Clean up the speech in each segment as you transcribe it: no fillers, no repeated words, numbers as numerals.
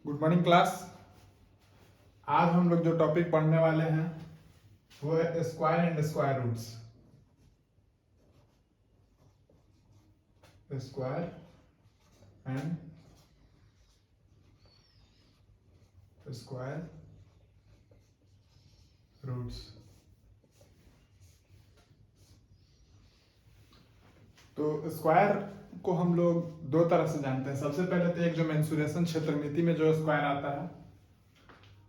Good morning class. आज हम लोग जो टॉपिक पढ़ने वाले हैं वो है square and square roots. Square and square roots. तो स्क्वायर को हम लोग दो तरह से जानते हैं। सबसे पहले तो एक जो मेंसुरेशन क्षेत्रमिति में जो स्क्वायर आता है,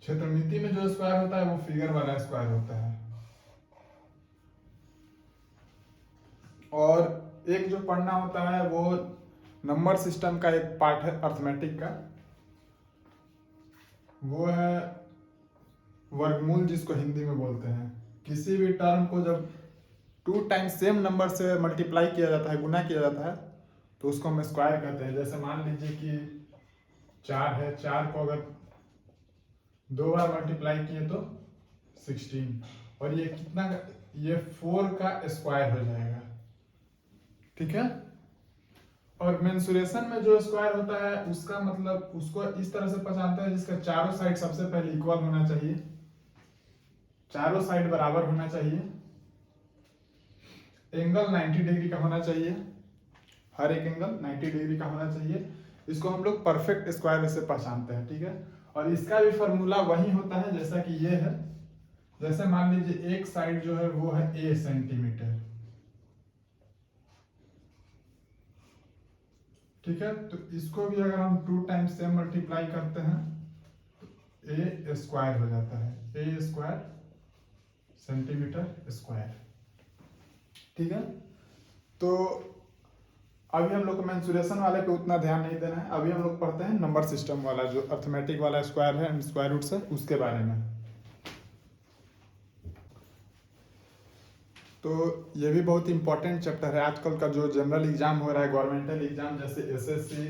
क्षेत्रमिति में जो स्क्वायर होता है वो फिगर वाला स्क्वायर होता है। और एक जो पढ़ना होता है वो नंबर सिस्टम का एक पार्ट है अर्थमेटिक का, वो है वर्गमूल, जिसको हिंदी में बोलते हैं। किसी भी टर्म को जब 2 टाइम्स सेम नंबर से मल्टीप्लाई किया जाता है, गुना किया जाता है, तो उसको हम स्क्वायर कहते हैं। जैसे मान लीजिए कि 4 है, 4 को अगर 2 बार मल्टीप्लाई किए तो 16, और ये कितना, ये 4 का स्क्वायर हो जाएगा। ठीक है। और मेंसुरेशन में जो स्क्वायर होता है उसका मतलब उसको इस तरह से पहचानते हैं जिसका चारों साइड सबसे पहले इक्वल होना चाहिए, चारों साइड बराबर होना चाहिए, एंगल 90 डिग्री का होना चाहिए, हर एक एंगल 90 डिग्री का होना चाहिए। इसको हम लोग परफेक्ट स्क्वायर से पहचानते हैं। ठीक है। और इसका भी फॉर्मूला वही होता है जैसा कि ये है। जैसे मान लीजिए एक साइड जो है वो है a सेंटीमीटर। ठीक है। तो इसको भी अगर हम 2 टाइम्स से मल्टीप्लाई करते हैं तो a स्क्वायर हो जाता है, a स्क्वायर सेंटीमीटर स्क्वायर। ठीक है। तो अभी हम लोग को मेंसुरेशन वाले पे उतना ध्यान नहीं देना है। अभी हम लोग पढ़ते हैं नंबर सिस्टम वाला, जो अर्थमेटिक वाला स्क्वायर है एंड स्क्वायर रूट्स है, उसके बारे में। तो ये भी बहुत इंपॉर्टेंट चैप्टर है। आजकल का जो जनरल एग्जाम हो रहा है, गवर्नमेंटल एग्जाम, जैसे एसएससी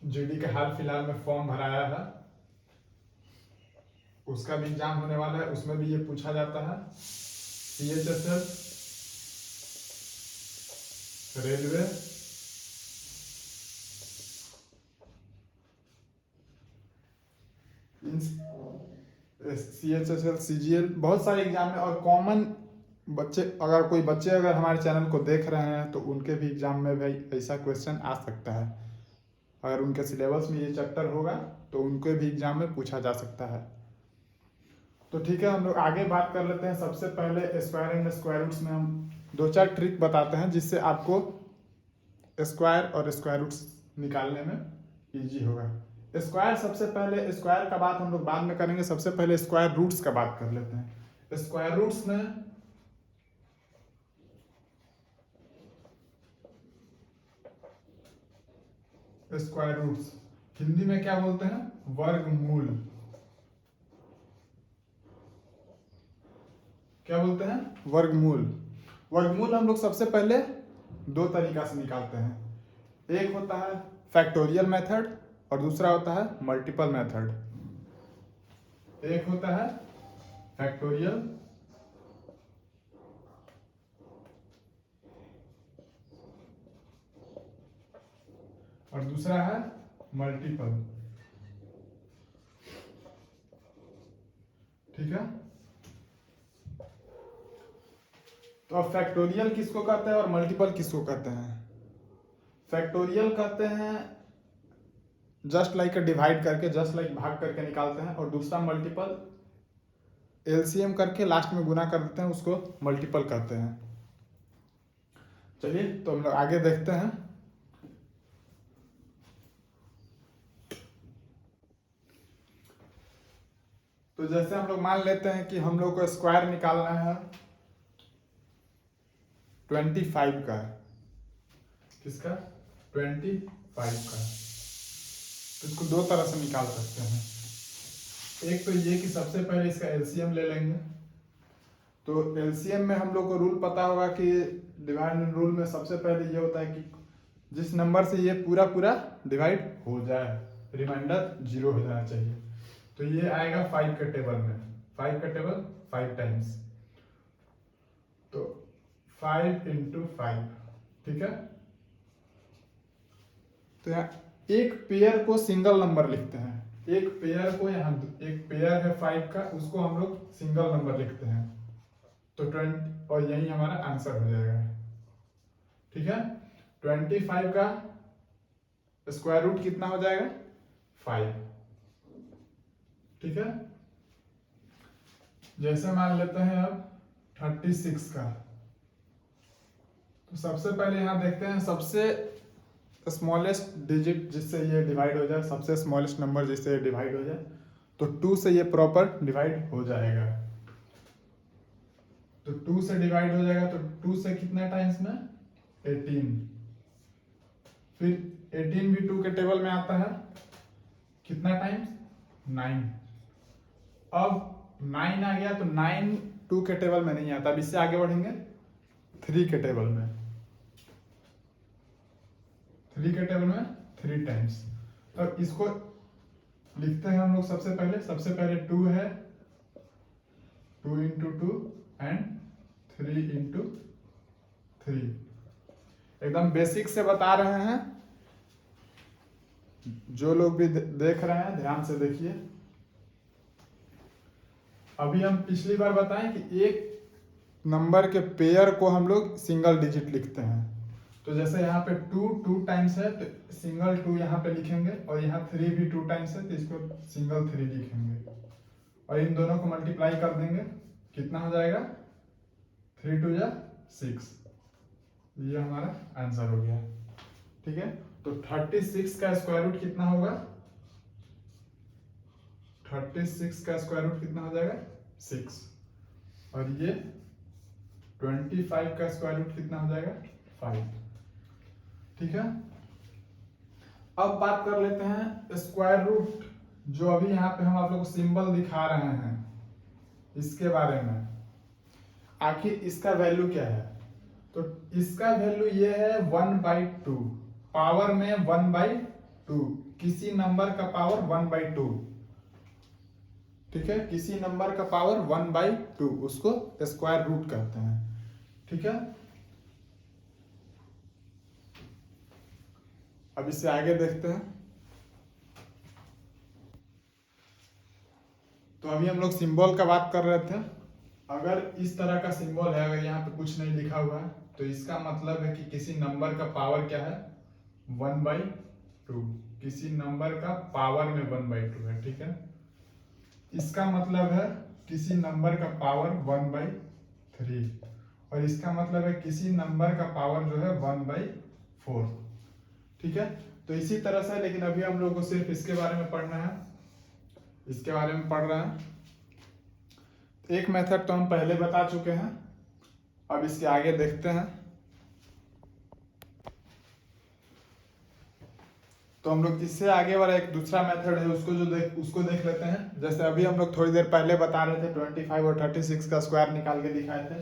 जीडी के हाल फिलहाल में फॉर्म भराया है, उसका भी एग्जाम होने वाला है। उसमें भी ये पूछा जाता है। सीएचएसएल, रेलवे, सीएचएसएल, सीजीएल, बहुत सारे एग्जाम में। और कॉमन बच्चे, अगर कोई बच्चे अगर हमारे चैनल को देख रहे हैं तो उनके भी एग्जाम में भाई ऐसा क्वेश्चन आ सकता है। अगर उनके सिलेबस में ये चैप्टर होगा तो उनके भी एग्जाम में पूछा जा सकता है। तो ठीक है, हम लोग आगे बात कर लेते हैं। सबसे पहले स्क्वायर एंड स्क्वायर रूट्स में हम 2-4 ट्रिक बताते हैं जिससे आपको स्क्वायर और स्क्वायर रूट्स निकालने में ईजी होगा। स्क्वायर, सबसे पहले स्क्वायर का बात हम लोग बाद में करेंगे, सबसे पहले स्क्वायर रूट्स का बात कर लेते हैं। स्क्वायर रूट्स में स्क्वायर रूट्स हिंदी में क्या बोलते हैं? वर्गमूल। क्या बोलते हैं? वर्गमूल। वर्गमूल हम लोग सबसे पहले 2 तरीका से निकालते हैं। एक होता है फैक्टोरियल मेथड और दूसरा होता है मल्टीपल मेथड। एक होता है फैक्टोरियल और दूसरा है मल्टीपल। ठीक है। तो अब फैक्टोरियल किसको कहते हैं और मल्टीपल किसको कहते हैं? फैक्टोरियल कहते हैं जस्ट लाइक डिवाइड करके, जस्ट लाइक भाग करके निकालते हैं, और दूसरा मल्टीपल एलसीएम करके लास्ट में गुना कर देते हैं, उसको मल्टीपल कहते हैं। चलिए तो हम लोग आगे देखते हैं। तो जैसे हम लोग मान लेते हैं कि हम लोग को स्क्वायर निकालना है 25 का। किसका? 25 का। तो इसको 2 तरह से निकाल सकते हैं। एक तो ये कि सबसे पहले इसका एलसीएम ले लेंगे। तो एलसीएम में हम लोग को रूल पता होगा कि डिवाइड रूल में सबसे पहले ये होता है कि जिस नंबर से ये पूरा पूरा डिवाइड हो जाए, रिमाइंडर 0 हो जाना चाहिए। तो ये आएगा 5 के टेबल में। 5 का टेबल 5 टाइम्स, तो 5 × 5। ठीक है। तो यहाँ एक पेयर को सिंगल नंबर लिखते हैं। एक पेयर को यहाँ, एक पेयर है 5 का, उसको हम लोग सिंगल नंबर लिखते हैं, तो 20, और यही हमारा आंसर हो जाएगा। ठीक है, 25 का स्क्वायर रूट कितना हो जाएगा? 5। ठीक है, जैसे मान लेते हैं अब 36 का, तो सबसे पहले यहाँ देखते हैं सबसे स्मॉलेस्ट डिजिट जिससे ये डिवाइड हो जाए, सबसे स्मॉलेस्ट नंबर जिससे ये डिवाइड हो जाए, तो 2 से ये प्रॉपर डिवाइड हो जाएगा। तो 2 से डिवाइड हो जाएगा, तो 2 से कितना टाइम्स में? 18। फिर 18 भी 2 के टेबल में आता है, कितना टाइम्स? 9। अब 9 आ गया, तो 9 2 के टेबल में नहीं आता, अब इससे आगे बढ़ेंगे 3 के टेबल में, 3 के टेबल में 3 टाइम्स। अब इसको लिखते हैं हम लोग सबसे पहले 2 है, 2 इंटू 2 एंड 3 इंटू 3। एकदम बेसिक से बता रहे हैं, जो लोग भी देख रहे हैं ध्यान से देखिए। अभी हम पिछली बार बताएं कि एक नंबर के पेयर को हम लोग सिंगल डिजिट लिखते हैं, तो जैसे यहाँ पे 2 टाइम्स है, तो सिंगल 2 यहाँ पे लिखेंगे, और यहाँ 3 भी 2 टाइम्स है, तो इसको सिंगल 3 लिखेंगे, और इन दोनों को मल्टीप्लाई कर देंगे, कितना हो जाएगा? 3 2 जा 6। ये हमारा आंसर हो गया। ठीक है, तो 36 का स्क्वायर रूट कितना होगा? 36 का स्क्वायर रूट कितना हो जाएगा? 6। और ये 25 का स्क्वायर रूट कितना हो जाएगा? 5। ठीक है, अब बात कर लेते हैं स्क्वायर रूट, जो अभी यहाँ पे हम आप लोग को सिंबल दिखा रहे हैं, इसके बारे में। आखिर इसका वैल्यू क्या है? तो इसका वैल्यू ये है 1/2, पावर में 1/2, किसी नंबर का पावर 1/2। ठीक है, किसी नंबर का पावर 1/2, उसको स्क्वायर रूट कहते हैं। ठीक है, अब इससे आगे देखते हैं। तो अभी हम लोग सिंबल का बात कर रहे थे। अगर इस तरह का सिंबल है, अगर यहाँ पे कुछ नहीं लिखा हुआ है, तो इसका मतलब है कि किसी नंबर का पावर क्या है? 1/2। किसी नंबर का पावर में 1/2 है। ठीक है, इसका मतलब है किसी नंबर का पावर 1/3, और इसका मतलब है किसी नंबर का पावर जो है 1/4। ठीक है, तो इसी तरह से, लेकिन अभी हम लोग को सिर्फ इसके बारे में पढ़ना है, इसके बारे में पढ़ रहे हैं। एक मेथड तो हम पहले बता चुके हैं, अब इसके आगे देखते हैं। तो हम लोग इससे आगे वाला एक दूसरा मेथड है, उसको देख लेते हैं। जैसे अभी हम लोग थोड़ी देर पहले बता रहे थे 25 और 36 का स्क्वायर निकाल के दिखाए थे।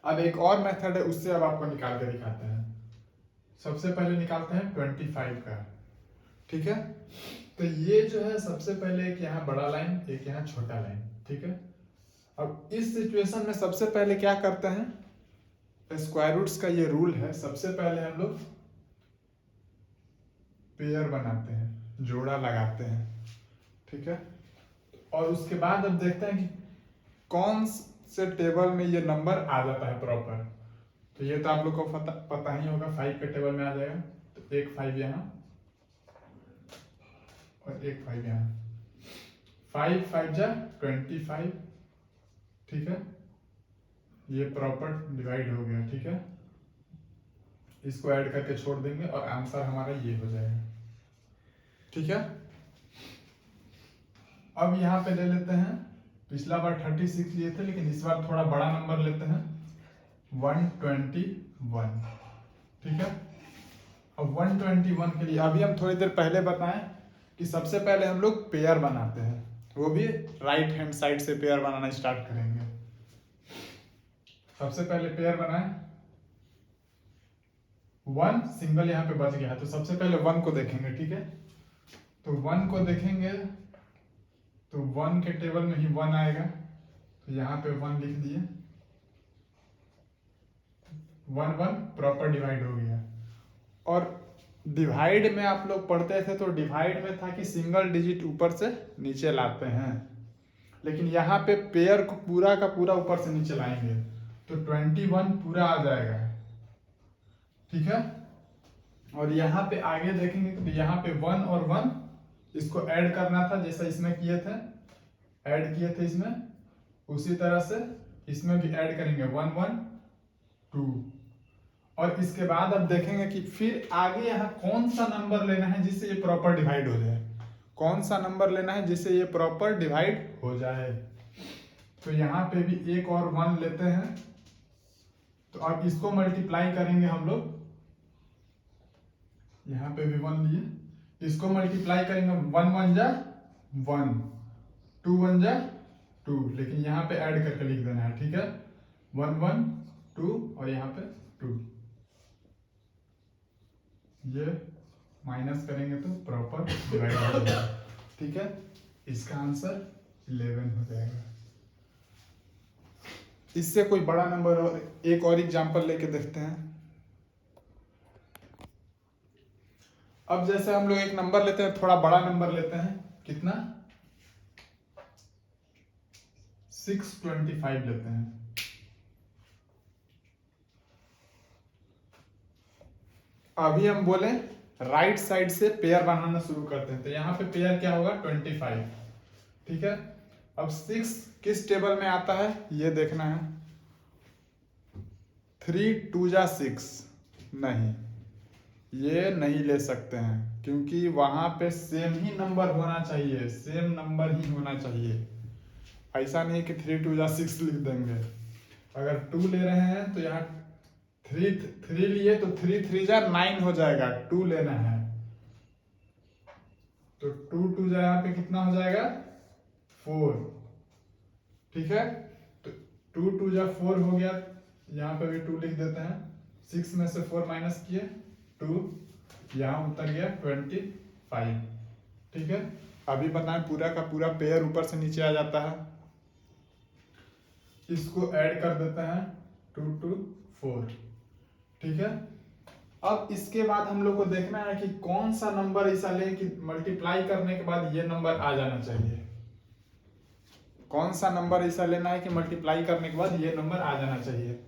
अब एक और मेथड है, उससे अब आपको निकाल के दिखाते हैं। सबसे पहले निकालते हैं 25 का। ठीक है, तो ये जो है सबसे पहले एक यहाँ बड़ा लाइन, एक यहाँ छोटा लाइन। ठीक है, अब इस सिचुएशन में सबसे पहले क्या करते हैं? स्क्वायर रूट्स का ये रूल है, सबसे पहले हम लोग पेयर बनाते हैं, जोड़ा लगाते हैं। ठीक है, और उसके बाद अब देखते हैं कि कौन से टेबल में ये नंबर आ जाता है प्रॉपर। तो ये तो आप लोग को पता ही होगा, 5 के टेबल में आ जाएगा, तो एक 5 यहाँ और एक 5 यहाँ, 5 5 जा 25। ठीक है, ये प्रॉपर डिवाइड हो गया। ठीक है, इसको ऐड करके छोड़ देंगे और आंसर हमारा ये हो जाएगा। ठीक है, अब यहाँ पे ले लेते हैं, पिछला बार 36 लिए थे, लेकिन इस बार थोड़ा बड़ा नंबर लेते हैं, 121। ठीक है, अब 121 के लिए अभी हम थोड़ी देर पहले बताएं कि सबसे पहले हम लोग पेयर बनाते हैं, वो भी राइट हैंड साइड से पेयर बनाना स्टार्ट करेंगे। सबसे पहले पेयर बनाएं, 1 सिंगल यहाँ पे बच गया है, तो सबसे पहले 1 को देखेंगे। ठीक है, तो 1 को देखेंगे, तो 1 के टेबल में ही 1 आएगा, तो यहाँ पे 1 लिख दिए, 1 1 प्रॉपर डिवाइड हो गया। और डिवाइड में आप लोग पढ़ते थे तो डिवाइड में था कि सिंगल डिजिट ऊपर से नीचे लाते हैं, लेकिन यहाँ पे पेयर को पूरा का पूरा ऊपर से नीचे लाएंगे तो 21 पूरा आ जाएगा, ठीक है। और यहाँ पे आगे देखेंगे तो यहाँ पे 1 और 1 इसको ऐड करना था, जैसा इसमें किए थे, ऐड किए थे इसमें, उसी तरह से इसमें भी ऐड करेंगे 1 1 2। और इसके बाद अब देखेंगे कि फिर आगे यहाँ कौन सा नंबर लेना है जिससे ये प्रॉपर डिवाइड हो जाए, कौन सा नंबर लेना है जिससे ये प्रॉपर डिवाइड हो जाए। तो यहाँ पे भी एक और 1 लेते हैं, तो अब इसको मल्टीप्लाई करेंगे हम लोग, यहाँ पे भी 1 लिए, इसको मल्टीप्लाई करेंगे, 1 1 जा 1, 2 1 जा 2, लेकिन यहाँ पे ऐड करके लिख देना है, ठीक है। 1 1 2 और यहाँ पे 2, ये माइनस करेंगे तो प्रॉपर डिवाइड हो जाएगा, ठीक है। इसका आंसर 11 हो जाएगा। इससे कोई बड़ा नंबर और एक और एग्जांपल लेके देखते हैं। अब जैसे हम लोग एक नंबर लेते हैं, थोड़ा बड़ा नंबर लेते हैं, कितना, 625 लेते हैं। अभी हम बोले राइट साइड से पेयर बनाना शुरू करते हैं, तो यहाँ पे पेयर क्या होगा, 25, ठीक है। अब 6 किस टेबल में आता है ये देखना है, 3 2 जा 6, नहीं, ये नहीं ले सकते हैं क्योंकि वहां पे सेम ही नंबर होना चाहिए, सेम नंबर ही होना चाहिए, ऐसा नहीं कि 3 2 जा 6 लिख देंगे। अगर 2 ले रहे हैं तो यहाँ 3 लिए तो 3 3 जा 9 हो जाएगा, 2 लेना है तो 2 2 जा यहाँ पे कितना हो जाएगा, 4, ठीक है। तो 2 2 जा 4 हो गया, यहाँ पे भी 2 लिख देते हैं, 6 में से 4 माइनस किए 2, यहाँ उतर गया 25, ठीक है। अभी बताएं पूरा का पूरा पेयर ऊपर से नीचे आ जाता है, इसको ऐड कर देते हैं 2 2 4, ठीक है। अब इसके बाद हम लोग को देखना है कि कौन सा नंबर ऐसा ले कि मल्टीप्लाई करने के बाद ये नंबर आ जाना चाहिए, कौन सा नंबर ऐसा लेना है कि मल्टीप्लाई करने के बाद ये नंबर आ जाना चाहिए।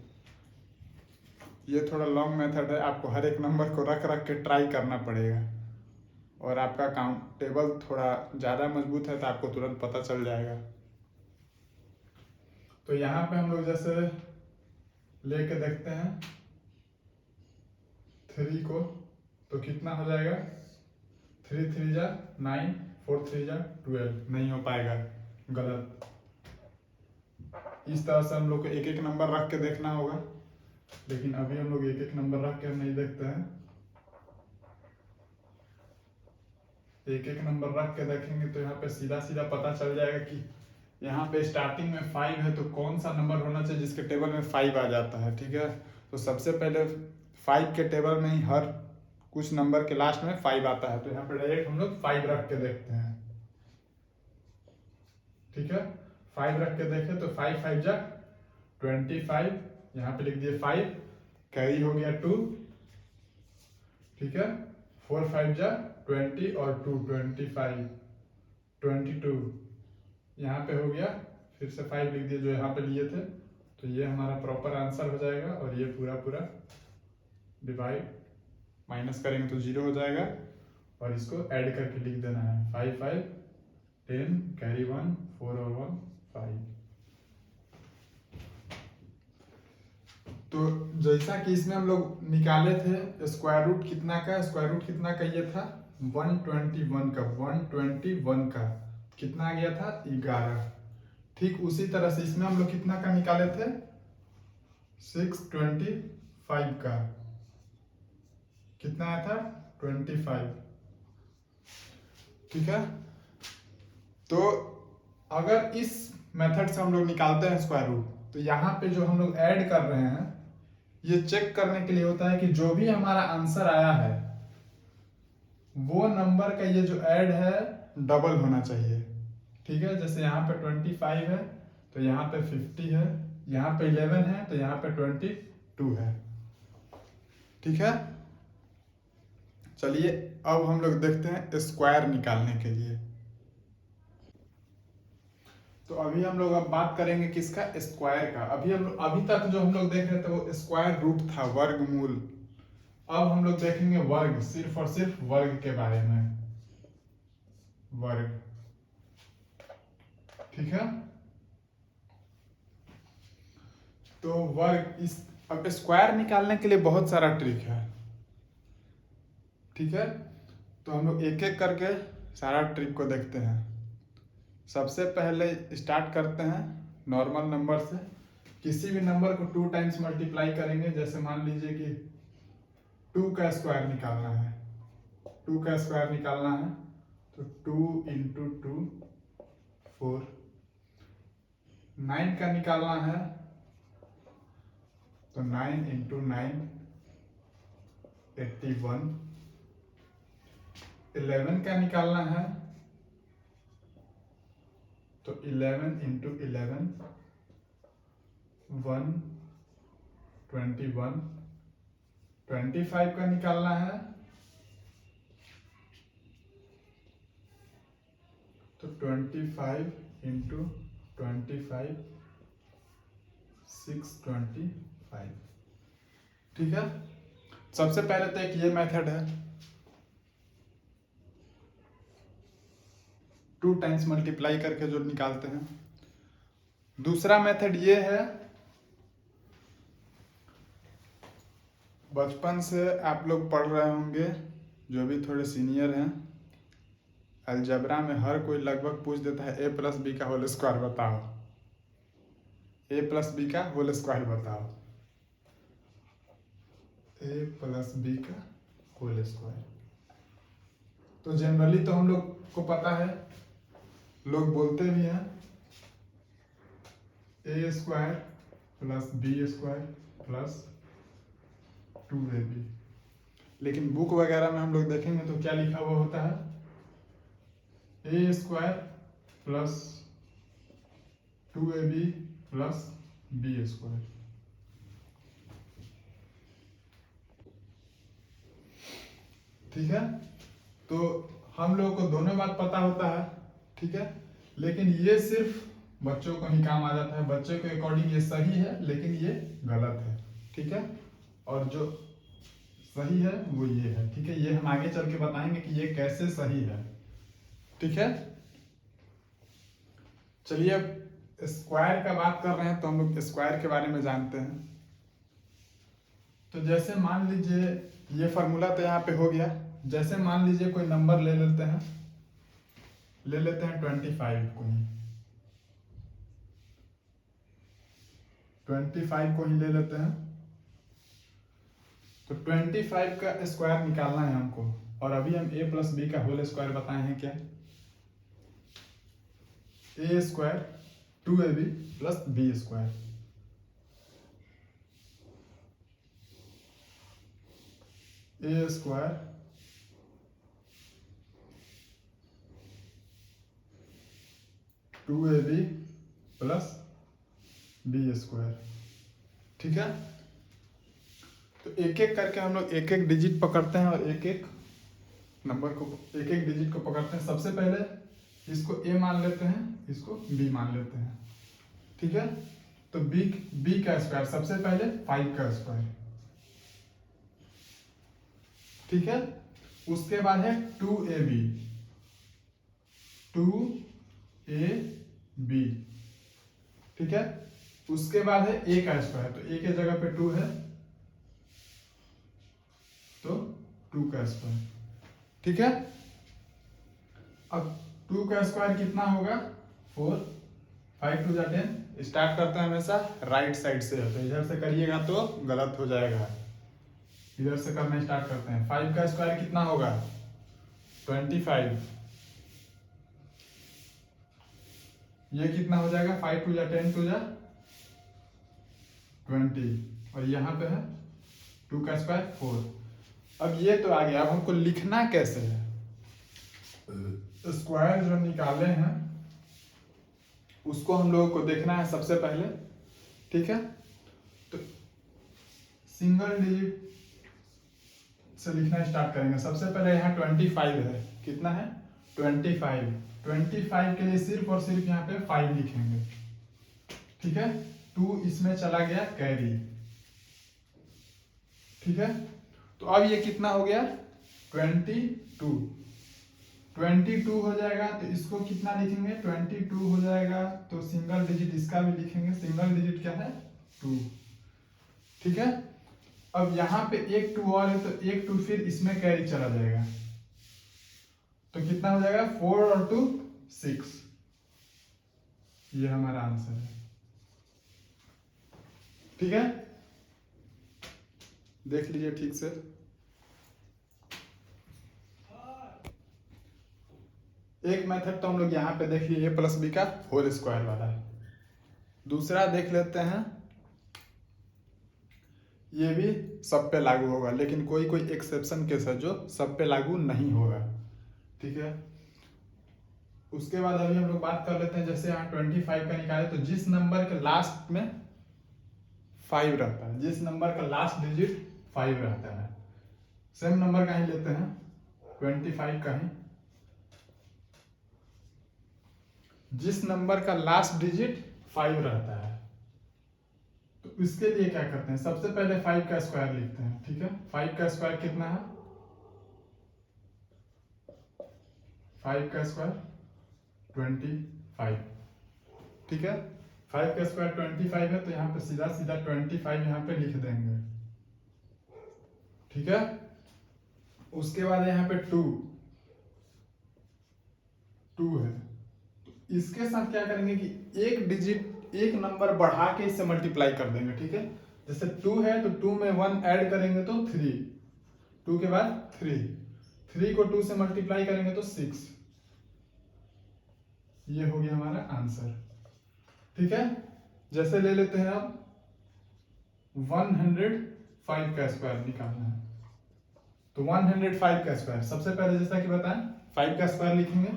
ये थोड़ा लॉन्ग मेथड है, आपको हर एक नंबर को रख रख के ट्राई करना पड़ेगा, और आपका काउंट टेबल थोड़ा ज़्यादा मजबूत है तो आपको तुरंत पता चल जाएगा। तो यहाँ पे हम लोग जैसे लेके देखते हैं 3 को, तो कितना हो जाएगा, 3 3 जा 9, 4 3 जा 12, नहीं हो पाएगा, गलत। इस तरह से हम लोग को एक एक नंबर रख के देखना होगा, लेकिन अभी हम लोग एक एक नंबर रख के नहीं देखते हैं, एक एक नंबर रख के देखेंगे तो यहाँ पे सीधा सीधा पता चल जाएगा कि यहाँ पे स्टार्टिंग में 5 है तो कौन सा नंबर होना चाहिए जिसके टेबल में 5 आ जाता है, ठीक है। तो सबसे पहले 5 के टेबल में ही हर कुछ नंबर के लास्ट में 5 आता है, तो यहाँ पे डायरेक्ट हम लोग 5 रख के देखते हैं, ठीक है। 5 रख के देखें तो 5 5 जा 25, यहाँ पे लिख दिए 5, कैरी हो गया 2, ठीक है। 4 5 जा 20 और 2 25 22, यहाँ पे हो गया, फिर से 5 लिख दिए जो यहाँ पे लिए थे, तो ये हमारा प्रॉपर आंसर हो जाएगा। और ये पूरा पूरा डिवाइड माइनस करेंगे तो 0 हो जाएगा, और इसको ऐड करके लिख देना है 5 5 10 कैरी 1 4 और 1 5। तो जैसा कि इसमें हम लोग निकाले थे स्क्वायर रूट कितना का, स्क्वायर रूट कितना का ये था 121 का, 121 का कितना आ गया था 11। ठीक उसी तरह से इसमें हम लोग कितना का निकाले थे 625 का, कितना आया था 25, ठीक है। तो अगर इस मेथड से हम लोग निकालते हैं स्क्वायर रूट, तो यहाँ पे जो हम लोग ऐड कर रहे हैं ये चेक करने के लिए होता है कि जो भी हमारा आंसर आया है वो नंबर का ये जो ऐड है डबल होना चाहिए, ठीक है। जैसे यहाँ पे 25 है तो यहाँ पे 50 है, यहाँ पे 11 है तो यहाँ पे 22 है, ठीक है। चलिए अब हम लोग देखते हैं स्क्वायर निकालने के लिए। तो अभी हम लोग अब बात करेंगे किसका, स्क्वायर का। अभी तक जो हम लोग देख रहे थे वो स्क्वायर रूट था, वर्गमूल। अब हम लोग देखेंगे वर्ग, सिर्फ और सिर्फ वर्ग के बारे में, वर्ग। ठीक है, तो वर्ग अब स्क्वायर निकालने के लिए बहुत सारा ट्रिक है। ठीक है, तो हम लोग एक एक करके सारा ट्रिक को देखते हैं। सबसे पहले स्टार्ट करते हैं नॉर्मल नंबर से। किसी भी नंबर को 2 टाइम्स मल्टीप्लाई करेंगे। जैसे मान लीजिए कि 2 का स्क्वायर निकालना है, 2 का स्क्वायर निकालना है तो 2 इंटू 2 4। 9 का निकालना है तो 9 इंटू 9 81। 11 का निकालना है तो 11 इंटू 11 121। 25 का निकालना है तो 25 इंटू 25 625। ठीक है, सबसे पहले तो एक ये मेथड है, 2 टाइम्स मल्टीप्लाई करके जो निकालते हैं। दूसरा मेथड ये है, बचपन से आप लोग पढ़ रहे होंगे, जो भी थोड़े सीनियर हैं, अलजबरा में हर कोई लगभग पूछ देता है a प्लस बी का होल स्क्वायर बताओ, a प्लस बी का होल स्क्वायर बताओ, a प्लस बी का होल स्क्वायर। तो जनरली तो हम लोग को पता है, लोग बोलते भी हैं a square plus B square plus 2ab। लेकिन बुक वगैरह में हम लोग देखेंगे तो क्या लिखा हुआ होता है, a square plus 2ab plus B square. ठीक है, तो हम लोगों को दोनों बात पता होता है। ठीक है, लेकिन ये सिर्फ बच्चों को ही काम आ जाता है, बच्चों के अकॉर्डिंग ये सही है लेकिन ये गलत है। ठीक है, और जो सही है वो ये है। ठीक है, ये हम आगे चल के बताएंगे कि ये कैसे सही है। ठीक है, चलिए अब स्क्वायर का बात कर रहे हैं तो हम लोग स्क्वायर के बारे में जानते हैं। तो जैसे मान लीजिए ये फार्मूला तो यहाँ पे हो गया। जैसे मान लीजिए कोई नंबर ले लेते हैं 25 को ही, 25 को ही ले लेते हैं। तो 25 का स्क्वायर निकालना है हमको, और अभी हम a प्लस बी का होल स्क्वायर बताए हैं क्या, a square 2ab plus B square. a square two A B plus B square. ठीक है, तो एक एक करके हम लोग एक एक डिजिट पकड़ते हैं और एक एक नंबर को, एक एक डिजिट को पकड़ते हैं। सबसे पहले इसको a मान लेते हैं, इसको b मान लेते हैं। ठीक है, तो b का स्क्वायर, सबसे पहले 5 का स्क्वायर। ठीक है, उसके बाद है 2ab, 2ab। ठीक है, उसके बाद है a का स्क्वायर, तो a के जगह पे 2 है तो 2 का स्क्वायर। ठीक है, अब 2 का स्क्वायर कितना होगा 4, 5 2 10। स्टार्ट करते हैं हमेशा राइट साइड से, तो इधर से करिएगा तो गलत हो जाएगा, इधर से करना स्टार्ट करते हैं। 5 का स्क्वायर कितना होगा 25, ये कितना हो जाएगा 5 2 10 2 20, और यहाँ पे है 2 का स्क्वायर 4। अब ये तो आ गया, अब हमको लिखना कैसे है, स्क्वायर जो निकाले हैं उसको हम लोगों को देखना है सबसे पहले। ठीक है, तो से लिखना स्टार्ट करेंगे। सबसे पहले यहाँ 25 है, कितना है 25। 25 के लिए सिर्फ और सिर्फ यहाँ पे 5 लिखेंगे, ठीक है। 2 इसमें चला गया कैरी, ठीक है। तो अब ये कितना हो गया 22। 22 हो जाएगा तो इसको कितना लिखेंगे 22 हो जाएगा तो सिंगल डिजिट इसका भी लिखेंगे, सिंगल डिजिट क्या है 2, ठीक है। अब यहाँ पे एक 2 और है तो एक 2 फिर इसमें कैरी चला जाएगा, तो कितना हो जाएगा 4 और 2 6। ये हमारा आंसर है, ठीक है। देख लीजिए ठीक से। एक मेथड तो हम लोग यहाँ पे देख लिए a+b का होल स्क्वायर वाला है। दूसरा देख लेते हैं, ये भी सब पे लागू होगा, लेकिन कोई कोई एक्सेप्शन केस है जो सब पे लागू नहीं होगा, ठीक है। उसके बाद अभी हम लोग बात कर लेते हैं, जैसे यहाँ 25 का निकाले तो जिस नंबर के लास्ट में 5 रहता है, जिस नंबर का लास्ट डिजिट 5 रहता है, सेम नंबर का ही लेते हैं 25 का ही, जिस नंबर का लास्ट डिजिट 5 रहता है तो इसके लिए क्या करते हैं, सबसे पहले 5 का स्क्वायर लिखते हैं, ठीक है। 5 का स्क्वायर कितना है 5 का स्क्वायर 25, ठीक है। 5 का स्क्वायर 25 है तो यहाँ पे सीधा सीधा 25 यहाँ पे लिख देंगे, ठीक है। उसके बाद यहाँ पे 2 है तो इसके साथ क्या करेंगे कि एक डिजिट एक नंबर बढ़ा के इससे मल्टीप्लाई कर देंगे, ठीक है। जैसे 2 है तो 2 में 1 ऐड करेंगे तो 3, 2 के बाद 3 को 2 से मल्टीप्लाई करेंगे तो 6। ये हो गया हमारा आंसर, ठीक है। जैसे ले लेते हैं अब 105 का स्क्वायर निकालना है, तो 105 का स्क्वायर सबसे पहले जैसा कि बताएं 5 का स्क्वायर लिखेंगे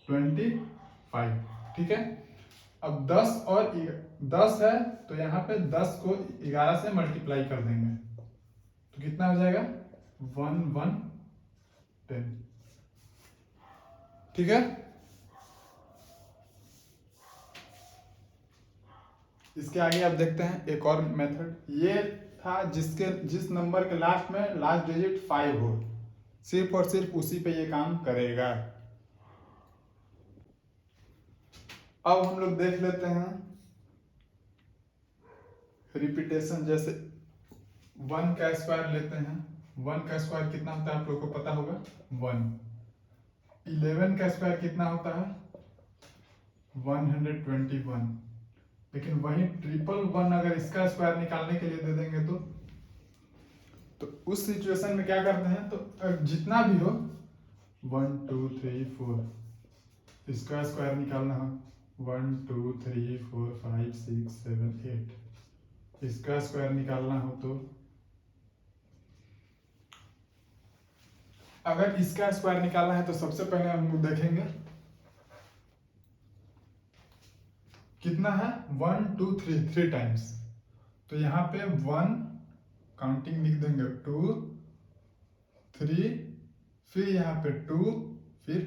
25, ठीक है। अब 10 और 10 है तो यहाँ पे 10 को 11 से मल्टीप्लाई कर देंगे तो कितना हो जाएगा 1110, ठीक है। इसके आगे आप देखते हैं एक और मेथड, ये था जिस नंबर के लास्ट में लास्ट डिजिट 5 हो, सिर्फ और सिर्फ उसी पे ये काम करेगा। अब हम लोग देख लेते हैं रिपीटेशन, जैसे 1 का स्क्वायर लेते हैं, 1 का स्क्वायर कितना होता है आप लोग को पता होगा 1। 11 का स्क्वायर कितना होता है 121, लेकिन वही 111 अगर इसका स्क्वायर निकालने के लिए दे देंगे तो उस सिचुएशन में क्या करते हैं, तो जितना भी हो 1 2 3 4 इसका स्क्वायर निकालना हो 1 2 3 4 5 6 7 8 इसका स्क्वायर निकालना हो तो अगर इसका स्क्वायर निकालना है तो सबसे पहले हम लोग देखेंगे कितना है 1 2 3 टाइम्स, तो यहाँ पे 1 काउंटिंग लिख देंगे 2 3 फिर यहाँ पे 2 फिर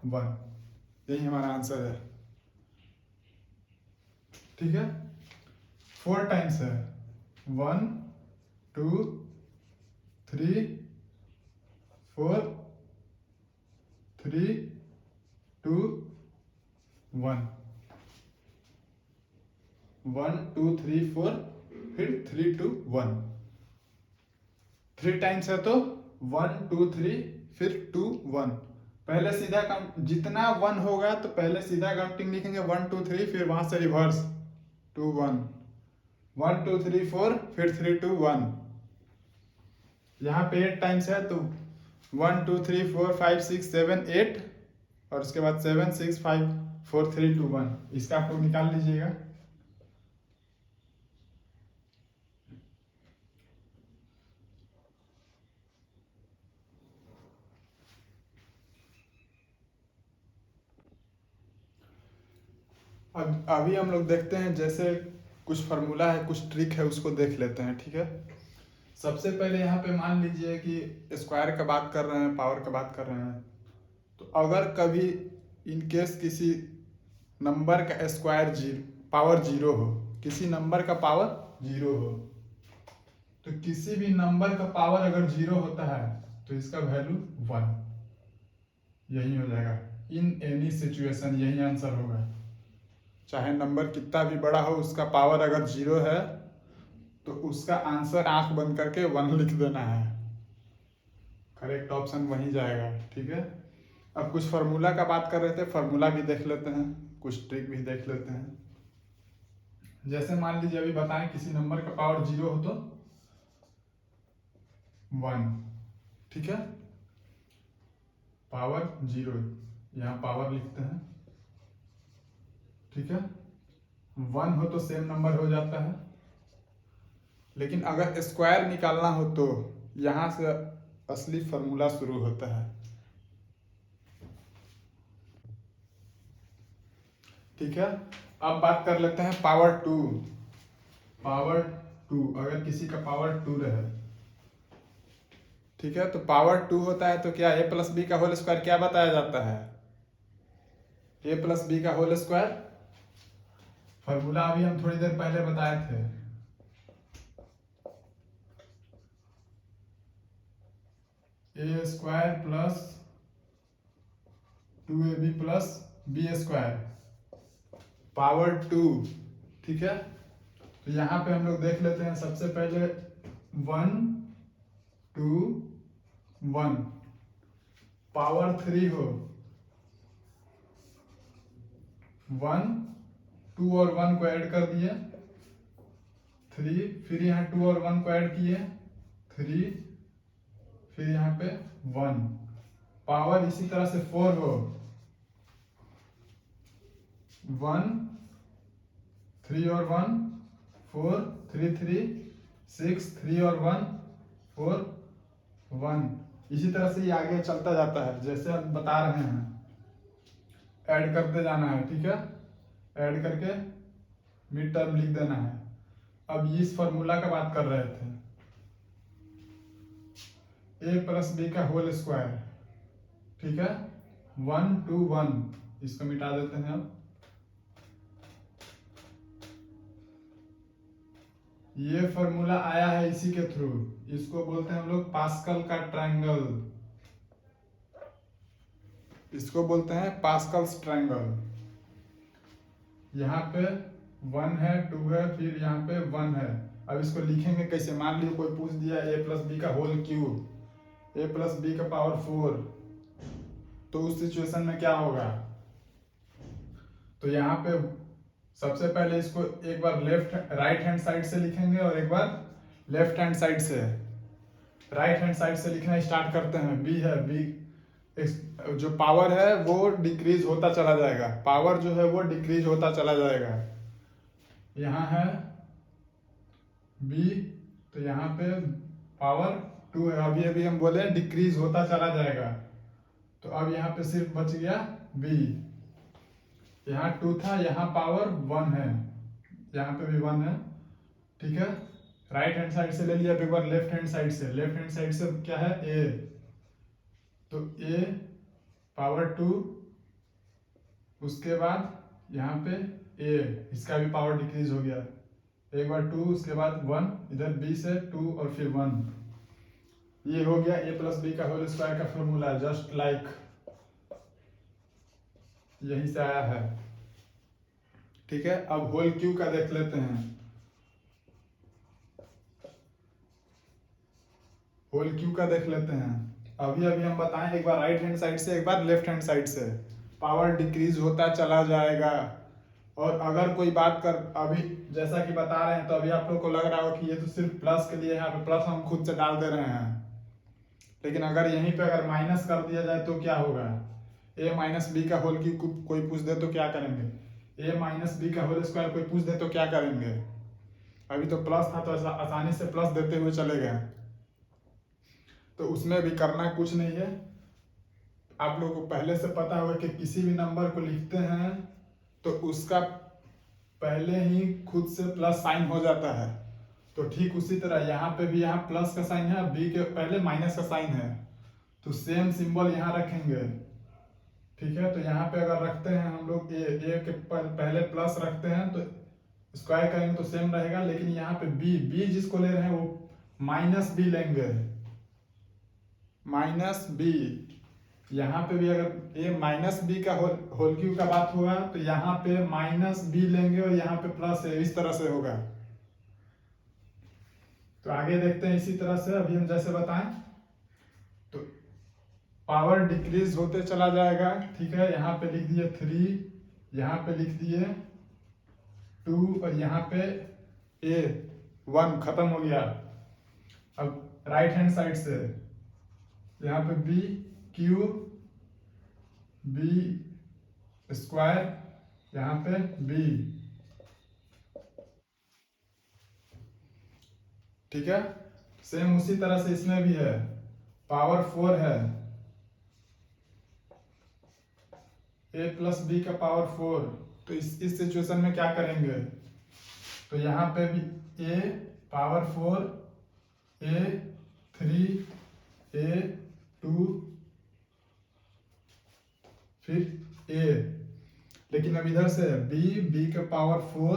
1, यही हमारा आंसर है, ठीक है। 4 टाइम्स है 1 2 3 4 3 2 1 1 2 3 4 फिर 3 2 1, 3 टाइम्स है तो 1 2 3 फिर 2 1। पहले सीधा काउंट जितना 1 होगा तो पहले सीधा काउंटिंग लिखेंगे 1 2 3 फिर वहां से रिवर्स 2 1 1 2 3 4 फिर 3 2 1। यहाँ पे 8 टाइम्स है तो 1 2 3 4 5 6 7 8 और उसके बाद 7 6 5 4 3 2 1, इसका आप लोग निकाल लीजिएगा। अब अभी हम लोग देखते हैं, जैसे कुछ फार्मूला है कुछ ट्रिक है उसको देख लेते हैं, ठीक है। सबसे पहले यहाँ पे मान लीजिए कि स्क्वायर का बात कर रहे हैं, पावर का बात कर रहे हैं, तो अगर कभी इन केस किसी नंबर का स्क्वायर पावर जीरो हो, किसी नंबर का पावर जीरो हो, तो किसी भी नंबर का पावर अगर जीरो होता है तो इसका वैल्यू 1 यही हो जाएगा। इन एनी सिचुएशन यही आंसर होगा। चाहे नंबर कितना भी बड़ा हो, उसका पावर अगर जीरो है तो उसका आंसर आंख बंद करके 1 लिख देना है। करेक्ट ऑप्शन वही जाएगा। ठीक है, अब कुछ फार्मूला का बात कर रहे थे, फार्मूला भी देख लेते हैं, कुछ ट्रिक भी देख लेते हैं। जैसे मान लीजिए अभी बताएं किसी नंबर का पावर जीरो हो तो 1, ठीक है, पावर जीरो, यहाँ पावर लिखते हैं। ठीक है, 1 हो तो सेम नंबर हो जाता है, लेकिन अगर स्क्वायर निकालना हो तो यहां से असली फॉर्मूला शुरू होता है। ठीक है, अब बात कर लेते हैं पावर 2। पावर 2 अगर किसी का पावर 2 रहे, ठीक है, तो पावर 2 होता है तो क्या a प्लस बी का होल स्क्वायर क्या बताया जाता है? a प्लस बी का होल स्क्वायर। फॉर्मूला अभी हम थोड़ी देर पहले बताए थे, A square plus 2ab plus B square power 2। ठीक है, तो यहाँ पे हम लोग देख लेते हैं। सबसे पहले 1 2 1 पावर 3 हो, 1 2 और 1 को ऐड कर दिए 3, फिर यहाँ 2 और 1 को ऐड किए 3, फिर यहाँ पे 1। पावर इसी तरह से 4 हो, 1 3 और 1 4 3 3 6 3 और 1 4 1। इसी तरह से ये आगे चलता जाता है, जैसे हम बता रहे हैं, ऐड करते जाना है। ठीक है, ऐड करके मिड टर्म लिख देना है। अब इस फॉर्मूला का बात कर रहे थे, a प्लस बी का होल स्क्वायर। ठीक है, 1 2 1, इसको मिटा देते हैं। अब ये फॉर्मूला आया है इसी के थ्रू, इसको बोलते हैं हम लोग पास्कल का ट्रायंगल, इसको बोलते हैं पास्कल्स ट्रायंगल। यहाँ पे 1 है 2 है, फिर यहाँ पे 1 है। अब इसको लिखेंगे कैसे? मान लीजिए कोई पूछ दिया a प्लस बी का whole cube, a plus B का पावर 4, तो उस सिचुएशन में क्या होगा? तो यहाँ पे सबसे पहले इसको एक बार राइट हैंड साइड से लिखेंगे और एक बार लेफ्ट हैंड साइड से। राइट हैंड साइड से लिखना स्टार्ट करते हैं। b है, b जो पावर है वो डिक्रीज होता चला जाएगा, पावर जो है वो डिक्रीज होता चला जाएगा। यहाँ है b, तो यहाँ पे पावर 2 है, अभी अभी हम बोले डिक्रीज होता चला जाएगा, तो अब यहाँ पे सिर्फ बच गया b। यहाँ 2 था, यहाँ पावर 1 है, यहाँ पे भी 1 है। ठीक है, राइट हैंड साइड से ले लिया, एक बार लेफ्ट हैंड साइड से। लेफ्ट हैंड साइड से क्या है? a, तो a पावर 2, उसके बाद यहाँ पे a, इसका भी पावर डिक्रीज हो गया, एक बार 2, उसके बाद 1, इधर b से 2 और फिर 1। ये हो गया a प्लस बी का होल स्क्वायर का फॉर्मूला, जस्ट लाइक यहीं से आया है। ठीक है, अब होल क्यू का देख लेते हैं। होल क्यू का देख लेते हैं। अभी अभी हम बताएं, एक बार राइट हैंड साइड से, एक बार लेफ्ट हैंड साइड से। पावर डिक्रीज होता चला जाएगा। और अगर कोई बात कर, अभी जैसा कि बता रहे हैं, तो अभी आप लोग को लग रहा हो कि ये तो सिर्फ प्लस के लिए, यहाँ पे प्लस हम खुद से डाल दे रहे हैं, लेकिन अगर यहीं पे अगर माइनस कर दिया जाए तो क्या होगा? a माइनस बी का होल क्यूब कोई पूछ दे तो क्या करेंगे? a माइनस बी का होल स्क्वायर कोई पूछ दे तो क्या करेंगे? अभी तो प्लस था तो आसानी से प्लस देते हुए चले गए, तो उसमें भी करना कुछ नहीं है। आप लोगों को पहले से पता होगा कि किसी भी नंबर को लिखते हैं तो उसका पहले ही खुद से प्लस साइन हो जाता है, तो ठीक उसी तरह यहाँ पे भी, यहाँ प्लस का साइन है, बी के पहले माइनस का साइन है, तो सेम सिंबल यहाँ रखेंगे। ठीक है, तो यहाँ पे अगर रखते हैं हम लोग ए के पहले प्लस रखते हैं तो स्क्वायर करेंगे तो सेम रहेगा, लेकिन यहाँ पे बी जिसको ले रहे हैं वो माइनस बी लेंगे, माइनस बी। यहाँ पे भी अगर ये माइनस बी का होल क्यूब का बात हुआ तो यहाँ पे माइनस बी लेंगे और यहाँ पे प्लस है, इस तरह से होगा। तो आगे देखते हैं इसी तरह से। अभी हम जैसे बताएं तो पावर डिक्रीज होते चला जाएगा। ठीक है, यहाँ पे लिख दिए 3, यहाँ पे लिख दिए 2 और यहाँ पे ए 1 खत्म हो गया। अब राइट हैंड साइड से यहाँ पे बी क्यूब बी स्क्वायर, यहाँ पे बी। ठीक है, सेम उसी तरह से इसमें भी है, पावर 4 है, a प्लस बी का पावर 4। तो इस सिचुएशन में क्या करेंगे, तो यहाँ पे भी a पावर 4, a 3, a 2, फिर a, लेकिन अब इधर से b का पावर 4,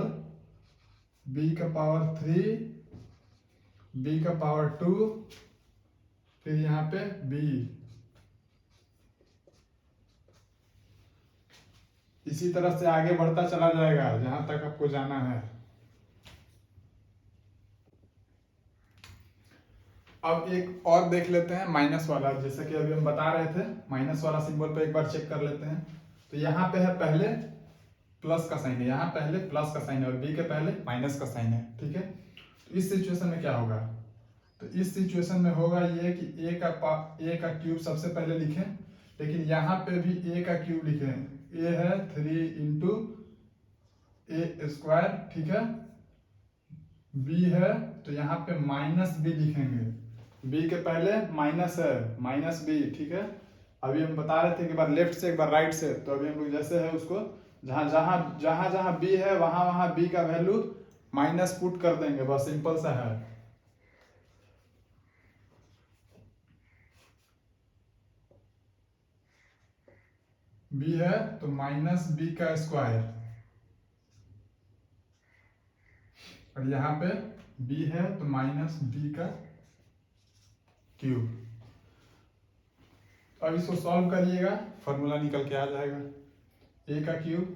b का पावर 3, b का पावर 2, फिर यहाँ पे b। इसी तरह से आगे बढ़ता चला जाएगा जहां तक आपको जाना है। अब एक और देख लेते हैं माइनस वाला, जैसे कि अभी हम बता रहे थे, माइनस वाला सिंबल पे एक बार चेक कर लेते हैं। तो यहाँ पे है पहले प्लस का साइन है, यहाँ पहले प्लस का साइन है और बी के पहले माइनस का साइन है। ठीक है, तो इस सिचुएशन में क्या होगा, तो इस सिचुएशन में होगा ये कि ए का क्यूब सबसे पहले लिखें, लेकिन यहाँ पे भी ए का क्यूब लिखें। ए है 3 इंटू ए स्क्वायर। ठीक है, बी है तो यहाँ पे माइनस बी लिखेंगे, बी के पहले माइनस है, माइनस बी। ठीक है, अभी हम बता रहे थे कि एक बार लेफ्ट से एक बार राइट से, तो अभी हम लोग जैसे है उसको जहां बी है वहां बी का वैल्यू माइनस पुट कर देंगे, बस सिंपल सा है। बी है तो माइनस बी का स्क्वायर, और यहाँ पे बी है तो माइनस बी का क्यूब। अब इसको सॉल्व करिएगा, फॉर्मूला निकल के आ जाएगा। ए का क्यूब,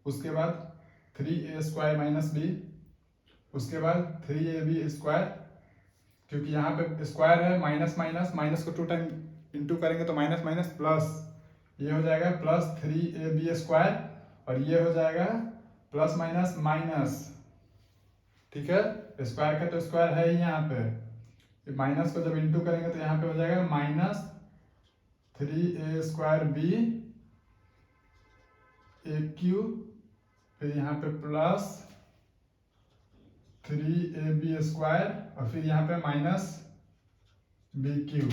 उसके बाद 3a स्क्वायर माइनस बी, उसके बाद 3ab स्क्वायर, क्योंकि यहाँ पे स्क्वायर है, माइनस माइनस माइनस को 2 टाइम इंटू करेंगे तो माइनस माइनस प्लस, ये हो जाएगा प्लस 3ab स्क्वायर, और ये हो जाएगा प्लस माइनस माइनस। ठीक है, स्क्वायर का तो स्क्वायर है ही यहाँ पे, माइनस को जब इंटू करेंगे तो यहाँ पे हो जाएगा माइनस 3a स्क्वायर बी ए क्यूब, फिर यहाँ पे प्लस 3ab स्क्वायर, और फिर यहाँ पे माइनस बी क्यूब।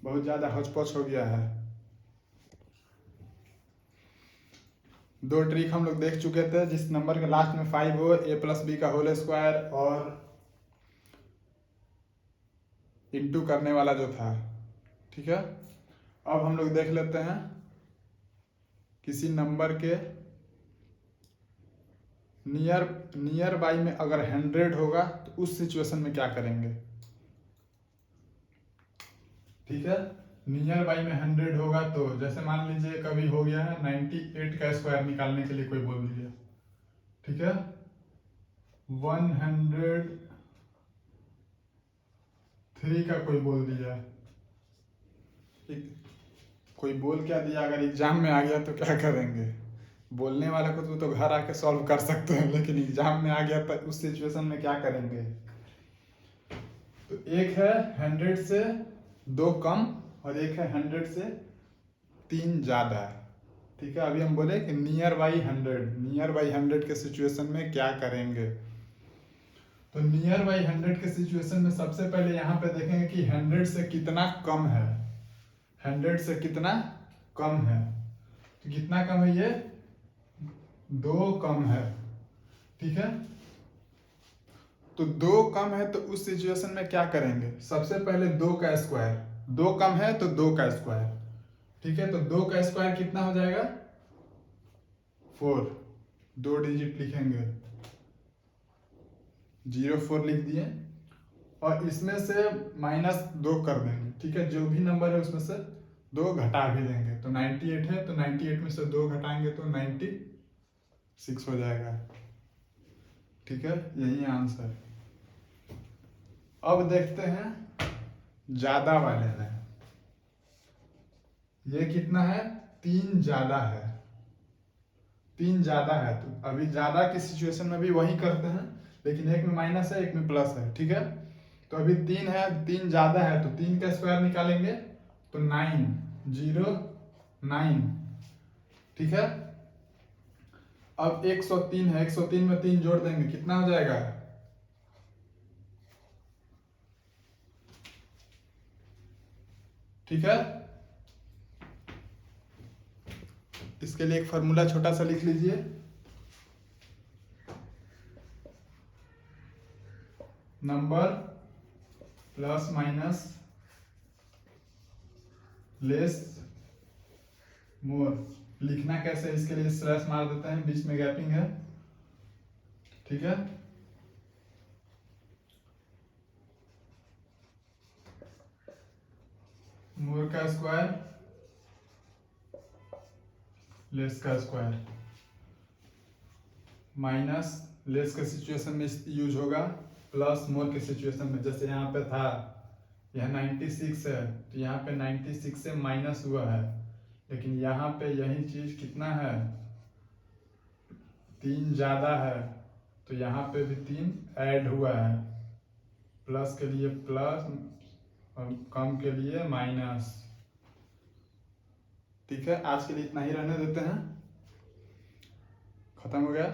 बहुत ज्यादा हौच-पौच हो गया है। 2 ट्रिक हम लोग देख चुके थे, जिस नंबर के लास्ट में 5 हो, a प्लस बी का होल स्क्वायर और इंटू करने वाला जो था। ठीक है, अब हम लोग देख लेते हैं किसी नंबर के नियर बाई में अगर 100 होगा तो उस सिचुएशन में क्या करेंगे। ठीक है, नियर बाई में 100 होगा तो जैसे मान लीजिए कभी हो गया है 98 का स्क्वायर निकालने के लिए कोई बोल दीजिए। ठीक है, 103 का कोई बोल दिया, कोई बोल क्या दिया, अगर एग्जाम में आ गया तो क्या करेंगे। बोलने वाला को तो घर आके सॉल्व कर सकते हैं, लेकिन एग्जाम में आ गया तो उस सिचुएशन में क्या करेंगे। तो एक है 100 से 2 कम और एक है 100 से 3 ज्यादा। ठीक है, अभी हम बोले कि नियर बाई 100 के सिचुएशन में क्या करेंगे। तो नियर बाई 100 के सिचुएशन में सबसे पहले यहाँ पे देखेंगे कि 100 से कितना कम है, 100 से कितना कम है। तो कितना कम है, ये 2 कम है। ठीक है, तो 2 कम है तो उस सिचुएशन में क्या करेंगे? सबसे पहले 2 का स्क्वायर, 2 कम है तो 2 का स्क्वायर, ठीक है। तो 2 का स्क्वायर कितना हो जाएगा? 4, 2 डिजिट लिखेंगे, 0 4 लिख दिए और इसमें से -2 कर देंगे, ठीक है। जो भी नंबर है उसमें से 2 घटा भी देंगे। तो 98 है तो 98 में से 2 घटाएंगे तो 96 हो जाएगा, ठीक है। यही आंसर। अब देखते हैं ज्यादा वाले में, ये कितना है? 3 ज्यादा है, 3 ज्यादा है। तो अभी ज्यादा की सिचुएशन में भी वही करते हैं, लेकिन एक में माइनस है एक में प्लस है, ठीक है। तो अभी 3 है, 3 ज्यादा है तो 3 का स्क्वायर निकालेंगे तो 9, 0 9, ठीक है। अब 103 है, 103 में 3 जोड़ देंगे, कितना हो जाएगा? ठीक है। इसके लिए एक फॉर्मूला छोटा सा लिख लीजिए। Number plus minus less more. लिखना कैसे? इसके लिए स्लैश मार देते हैं, बीच में गैपिंग है, ठीक है। मोर का स्क्वायर लेस का स्क्वायर, माइनस लेस के सिचुएशन में यूज होगा, प्लस मोर के सिचुएशन में। जैसे यहाँ पे था, यह 96 है तो यहाँ पे 96 से माइनस हुआ है, लेकिन यहाँ पे यही चीज कितना है? 3 ज्यादा है तो यहाँ पे भी 3 ऐड हुआ है, प्लस के लिए प्लस और कम के लिए माइनस, ठीक है। आज के लिए इतना ही रहने देते हैं, खत्म हो गया।